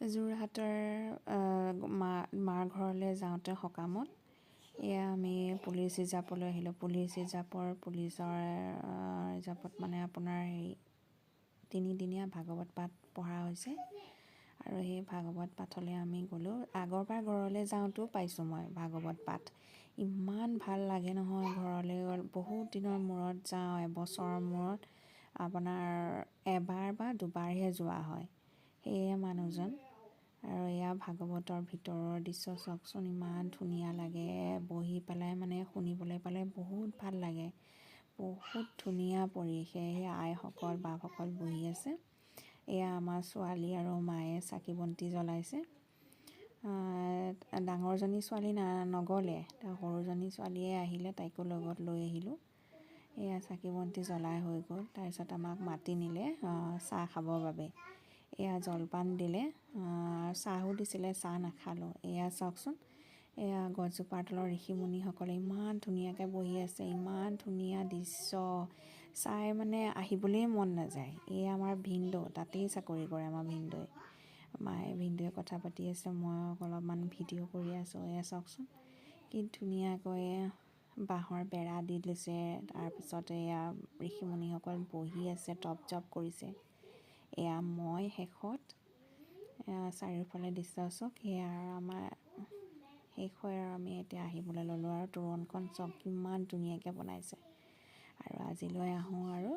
যোৰহাটৰ মাৰ ঘৰলৈ যাওঁতে সকামত এয়া আমি পুলিচ ৰিজাৰ্ভলৈ আহিলোঁ। পুলিচ ৰিজাৰ্ভত মানে আপোনাৰ হেৰি 3 দিনীয়া ভাগৱত পাঠ পঢ়া হৈছে আৰু সেই ভাগৱত পাঠলৈ আমি গ'লোঁ। আগৰবাৰ ঘৰলৈ যাওঁতেও পাইছোঁ মই ভাগৱত পাঠ। ইমান ভাল লাগে নহয়, ঘৰলৈ বহুত দিনৰ মূৰত যাওঁ, এবছৰৰ মূৰত আপোনাৰ এবাৰ বা দুবাৰহে যোৱা হয়। সেয়ে মানুহজন আৰু এয়া ভাগৱতৰ ভিতৰৰ দৃশ্য চাওকচোন, ইমান ধুনীয়া লাগে। বহি পেলাই মানে শুনিবলৈ পালে বহুত ভাল লাগে। বহুত ধুনীয়া পৰিৱেশ। সেই আইসকল বাসকল বহি আছে। এয়া আমাৰ ছোৱালী আৰু মায়ে চাকি বন্তি জ্বলাইছে। ডাঙৰজনী ছোৱালী নগ'লে, সৰুজনী ছোৱালীয়ে আহিলে, তাইকো লগত লৈ আহিলোঁ। এয়া চাকি বন্তি জ্বলাই হৈ গ'ল। তাৰপিছত আমাক মাতি নিলে চাহ খাবৰ বাবে। এয়া জলপান দিলে, চাহো দিছিলে, চাহ নাখালোঁ। এয়া চাওকচোন, এয়া গছজোপাৰ তলৰ ঋষিমুনিসকলে ইমান ধুনীয়াকৈ বহি আছে। ইমান ধুনীয়া দৃশ্য চাই মানে আহিবলৈই মন নাযায়। এয়া আমাৰ ভিনদেউ, তাতেই চাকৰি কৰে আমাৰ ভিনদেউৱে। ভিনদেউৱে কথা পাতি আছে, মই অলপমান ভিডিঅ' কৰি আছোঁ। এয়া চাওকচোন কি ধুনীয়াকৈ বাঁহৰ বেৰা দি দিছে। তাৰপিছত এয়া ঋষিমুনিসকল বহি আছে, টপ জপ কৰিছে। এয়া মই শেষত, চাৰিওফালে দৃশ্য চাওক। সেয়া আৰু আমাৰ শেষ হয় আৰু আমি এতিয়া আহিবলৈ ল'লোঁ। আৰু তোৰণখন চাওক কিমান ধুনীয়াকৈ বনাইছে। আৰু আজিলৈ আহোঁ আৰু